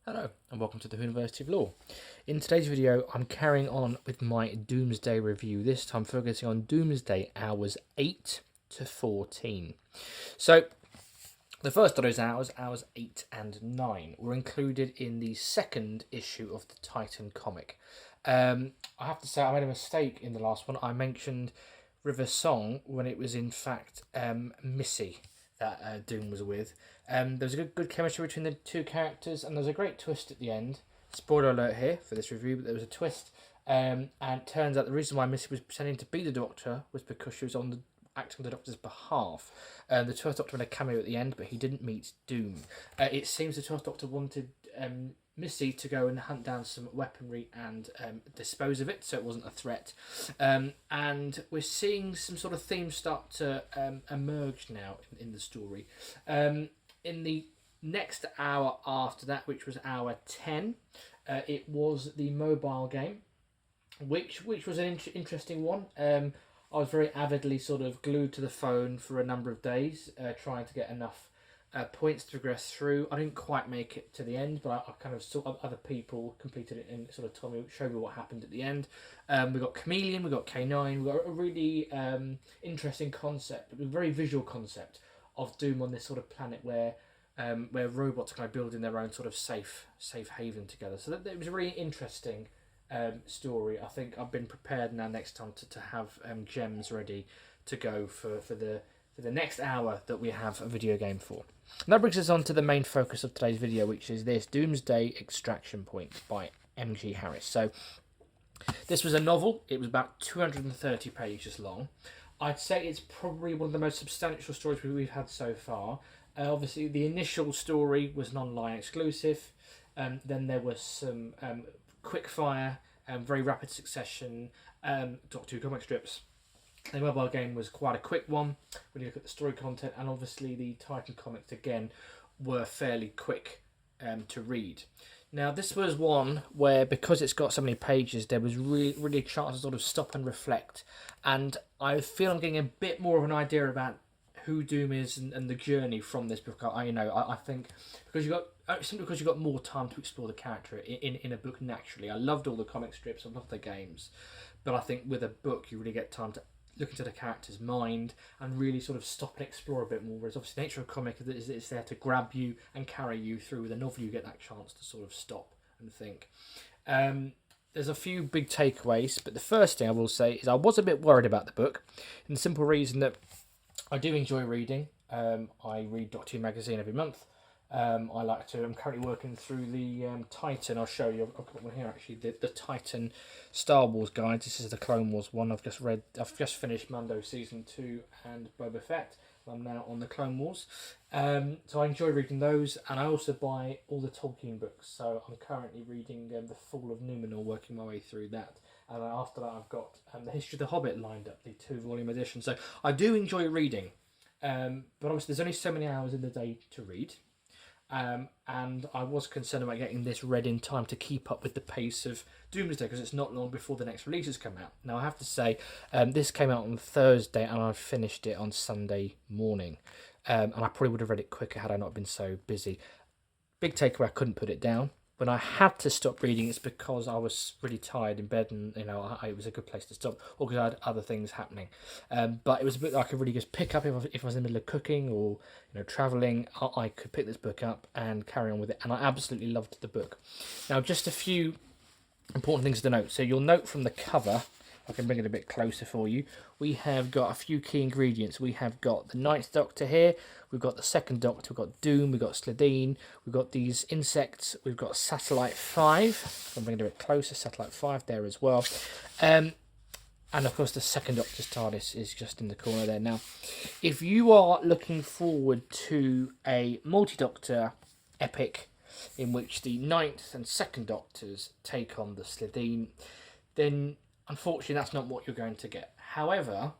Hello and welcome to the University of Law. In today's video I'm carrying on with my Doomsday review, this time focusing on Doomsday hours 8 to 14. So the first of those hours 8 and 9, were included in the second issue of the Titan comic. I have to say I made a mistake in the last one. I mentioned River Song when it was in fact Missy that Doom was with. There was a good chemistry between the two characters, and there was a great twist at the end. Spoiler alert here for this review, but there was a twist. And it turns out the reason why Missy was pretending to be the Doctor was because she was acting on the Doctor's behalf. The 12th Doctor had a cameo at the end, but he didn't meet Doom. It seems the 12th Doctor wanted Missy to go and hunt down some weaponry and dispose of it, so it wasn't a threat. And we're seeing some sort of themes start to emerge now in the story. In the next hour after that, which was hour 10, it was the mobile game, which was an interesting one. I was very avidly sort of glued to the phone for a number of days, trying to get enough points to progress through. I didn't quite make it to the end, but I kind of saw other people completed it and sort of showed me what happened at the end. We got Chameleon, we got K9, we got a really interesting concept, a very visual concept of Doom on this sort of planet where robots are kind of building their own sort of safe haven together. So it was a really interesting story. I think I've been prepared now next time to have gems ready to go for the next hour that we have a video game for. And that brings us on to the main focus of today's video, which is this Doomsday Extraction Point by M.G. Harris. So this was a novel. It was about 230 pages long. I'd say it's probably one of the most substantial stories we've had so far. Obviously, the initial story was an online exclusive. Then there was some quick-fire, very rapid succession Doctor Who comic strips. The mobile game was quite a quick one when you look at the story content, and obviously the Titan comics again were fairly quick to read. Now this was one where, because it's got so many pages, there was really a chance to sort of stop and reflect, and I feel I'm getting a bit more of an idea about who Doom is and the journey from this book. I think because simply because you got more time to explore the character in a book naturally. I loved all the comic strips, I loved the games, but I think with a book you really get time to look into the character's mind and really sort of stop and explore a bit more. Whereas obviously the nature of a comic is it's there to grab you and carry you through. With a novel, you get that chance to sort of stop and think. There's a few big takeaways, but the first thing I will say is I was a bit worried about the book, in the simple reason that I do enjoy reading. I read Doctor Who magazine every month. I like to. I'm currently working through the Titan. I'll show you. I've got one here actually. The Titan Star Wars guide. This is the Clone Wars one. I've just finished Mando season 2 and Boba Fett. I'm now on the Clone Wars. So I enjoy reading those, and I also buy all the Tolkien books. So I'm currently reading the Fall of Numenor, working my way through that. And after that, I've got the History of the Hobbit lined up, the 2-volume edition. So I do enjoy reading, but obviously there's only so many hours in the day to read. And I was concerned about getting this read in time to keep up with the pace of Doomsday, because it's not long before the next releases come out. Now I have to say, this came out on Thursday and I finished it on Sunday morning, and I probably would have read it quicker had I not been so busy. Big takeaway: I couldn't put it down. When I had to stop reading, it's because I was really tired in bed, and it was a good place to stop, or because I had other things happening. But it was a book that I could really just pick up if I was in the middle of cooking or traveling. I could pick this book up and carry on with it, and I absolutely loved the book. Now, just a few important things to note. So you'll note from the cover, I can bring it a bit closer for you, we have got a few key ingredients. We have got the Ninth Doctor here, we've got the Second Doctor, we've got Doom, we've got Slitheen, we've got these insects, we've got Satellite 5, I'm bringing it a bit closer, Satellite 5 there as well. And of course the Second Doctor's TARDIS is just in the corner there. Now, if you are looking forward to a multi-Doctor epic in which the Ninth and Second Doctors take on the Slitheen, then unfortunately that's not what you're going to get. However,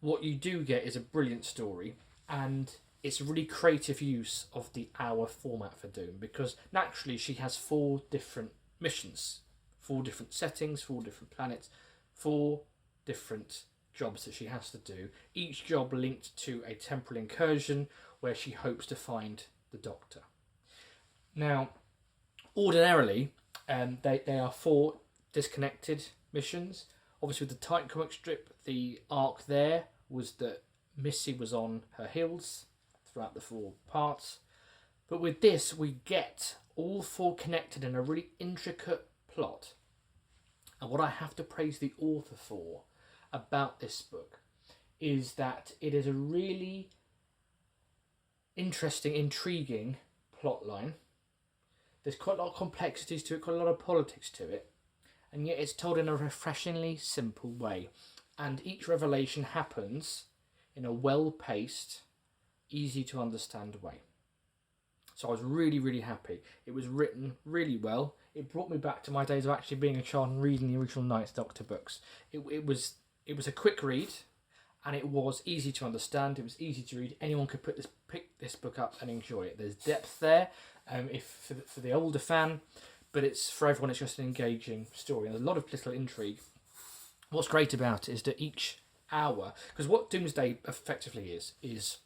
what you do get is a brilliant story, and it's a really creative use of the hour format for Doom, because naturally she has 4 different missions, 4 different settings, 4 different planets, 4 different jobs that she has to do, each job linked to a temporal incursion where she hopes to find the Doctor. Now, ordinarily, they are 4 disconnected missions. Obviously, with the Titan comic strip, the arc there was that Missy was on her heels throughout the 4 parts. But with this, we get all 4 connected in a really intricate plot. And what I have to praise the author for about this book is that it is a really interesting, intriguing plot line. There's quite a lot of complexities to it, quite a lot of politics to it, and yet it's told in a refreshingly simple way. And each revelation happens in a well-paced, easy to understand way. So I was really, really happy. It was written really well. It brought me back to my days of actually being a child and reading the original Ninth Doctor books. It was a quick read, and it was easy to understand. It was easy to read. Anyone could pick this book up and enjoy it. There's depth there, if for the older fan, but it's for everyone. It's just an engaging story. And there's a lot of political intrigue. What's great about it is that each hour, because what Doomsday effectively is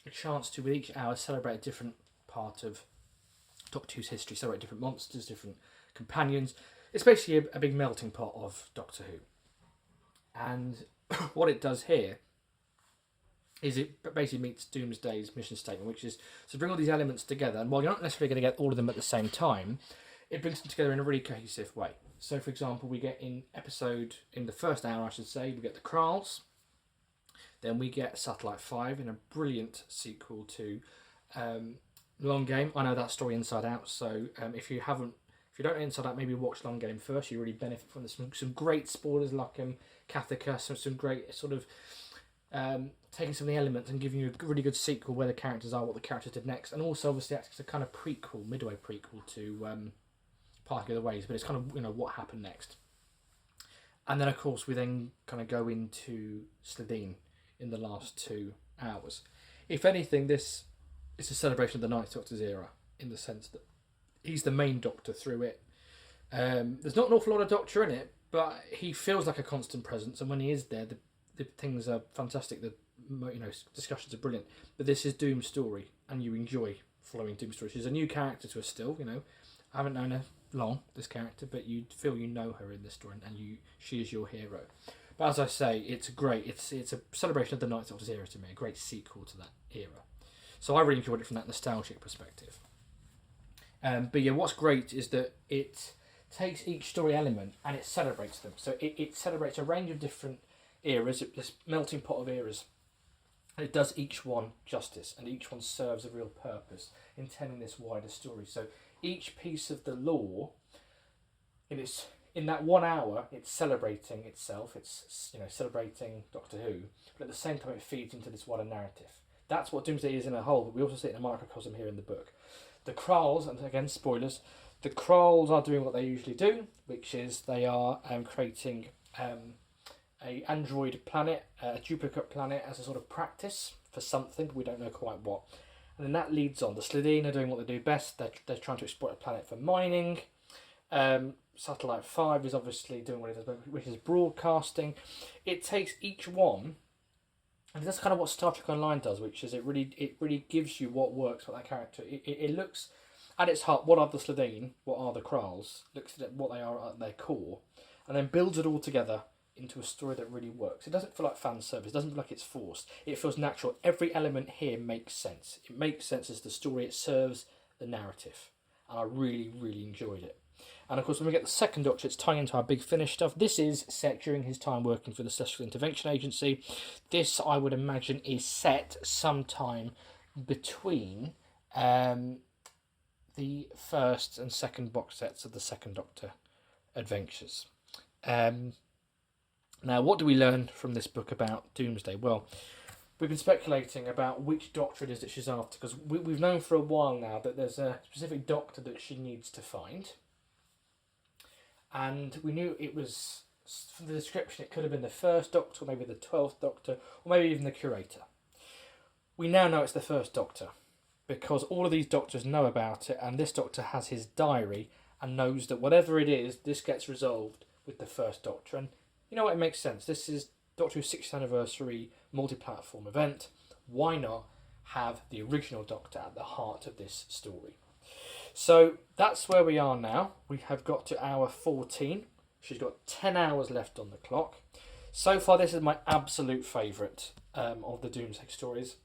a chance to, with each hour, celebrate a different part of Doctor Who's history, celebrate different monsters, different companions. It's basically a big melting pot of Doctor Who. And what it does here is it basically meets Doomsday's mission statement, which is to bring all these elements together. And while you're not necessarily going to get all of them at the same time, it brings them together in a really cohesive way. So, for example, we get in the first hour, I should say, we get the Kralls. Then we get Satellite 5 in a brilliant sequel to Long Game. I know that story inside out, so if you don't know Inside Out, maybe watch Long Game first. You really benefit from this. Some great spoilers like Kathika, some great sort of taking some of the elements and giving you a really good sequel where the characters are, what the characters did next, and also obviously it's a kind of prequel, midway prequel to Parting of the Ways, but it's kind of what happened next. And then of course we then kind of go into Slitheen in the last 2 hours. If anything, this is a celebration of the Ninth Doctor's era in the sense that he's the main Doctor through it. There's not an awful lot of Doctor in it, but he feels like a constant presence, and when he is there, the things are fantastic. The discussions are brilliant. But this is Doom's story, and you enjoy following Doom's story. She's a new character to us still. I haven't known her long, this character, but you feel you know her in this story, and she is your hero. But as I say, it's great. It's a celebration of the Ninth Doctor's era to me, a great sequel to that era. So I really enjoyed it from that nostalgic perspective. But yeah, what's great is that it takes each story element and it celebrates them. So it celebrates a range of different eras, this melting pot of eras. And it does each one justice, and each one serves a real purpose in telling this wider story. So each piece of the lore, in that 1 hour, it's celebrating itself. It's celebrating Doctor Who, but at the same time, it feeds into this wider narrative. That's what Doomsday is in a whole, but we also see it in a microcosm here in the book. The Kralls, and again, spoilers, the Kralls are doing what they usually do, which is they are creating a android planet, a duplicate planet, as a sort of practice for something, but we don't know quite what. And then that leads on. The Slitheen are doing what they do best. They're trying to exploit a planet for mining. Satellite 5 is obviously doing what it does, which is broadcasting. It takes each one, and that's kind of what Star Trek Online does, which is it really gives you what works for that character. It looks at its heart, what are the Slitheen, what are the Kralls, looks at what they are at their core, and then builds it all together into a story that really works. It doesn't feel like fan service, it doesn't feel like it's forced. It feels natural. Every element here makes sense. It makes sense as the story, it serves the narrative. And I really, really enjoyed it. And of course, when we get the second Doctor, it's tying into our Big Finish stuff. This is set during his time working for the Celestial Intervention Agency. This, I would imagine, is set sometime between the first and second box sets of the Second Doctor adventures. Now, what do we learn from this book about Doomsday? Well, we've been speculating about which Doctor it is that she's after, because we've known for a while now that there's a specific Doctor that she needs to find. And we knew it was, from the description, it could have been the first Doctor, or maybe the 12th Doctor, or maybe even the Curator. We now know it's the first Doctor, because all of these Doctors know about it, and this Doctor has his diary and knows that whatever it is, this gets resolved with the first Doctor. And you know what, it makes sense. This is Doctor Who's 60th anniversary multi-platform event. Why not have the original Doctor at the heart of this story? So that's where we are now. We have got to hour 14. She's got 10 hours left on the clock. So far, this is my absolute favourite of the Doomsday stories.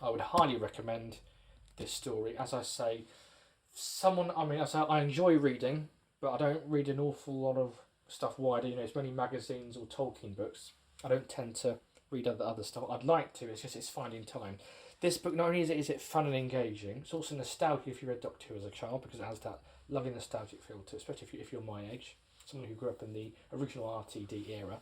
I would highly recommend this story. As I say, I enjoy reading, but I don't read an awful lot of stuff wider. You know, it's many magazines or Tolkien books. I don't tend to read other stuff. I'd like to. It's finding time. This book, not only is it fun and engaging, it's also nostalgic if you read Doctor Who as a child, because it has that lovely nostalgic feel to it, especially if you're my age, someone who grew up in the original RTD era.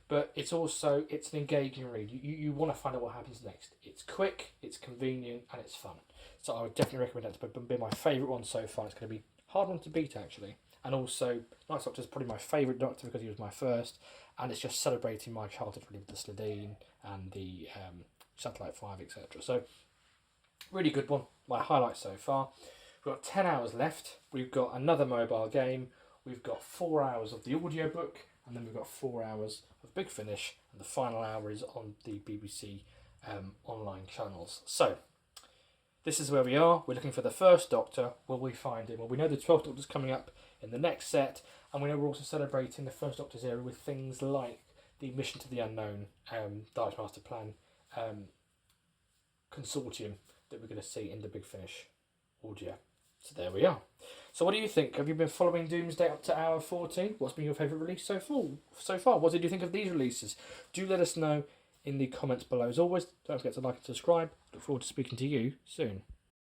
But it's an engaging read. You want to find out what happens next. It's quick, it's convenient, and it's fun. So I would definitely recommend that to be my favourite one so far. It's going to be a hard one to beat, actually. And also, Night Doctor is probably my favourite Doctor because he was my first, and it's just celebrating my childhood really with the Slitheen and the Satellite 5, etc. So, really good one. My highlight so far. We've got 10 hours left. We've got another mobile game. We've got 4 hours of the audiobook, and then we've got 4 hours of Big Finish, and the final hour is on the BBC online channels. So, this is where we are. We're looking for the first Doctor. Will we find him? Well, we know the 12th Doctor's coming up in the next set, and we know we're also celebrating the first Doctor's era with things like the Mission to the Unknown, Dalek Master Plan consortium that we're going to see in the Big Finish audio. So there we are. So what do you think? Have you been following Doomsday up to hour 14? What's been your favourite release so far? What did you think of these releases? Do let us know in the comments below. As always, don't forget to like and subscribe. Look forward to speaking to you soon.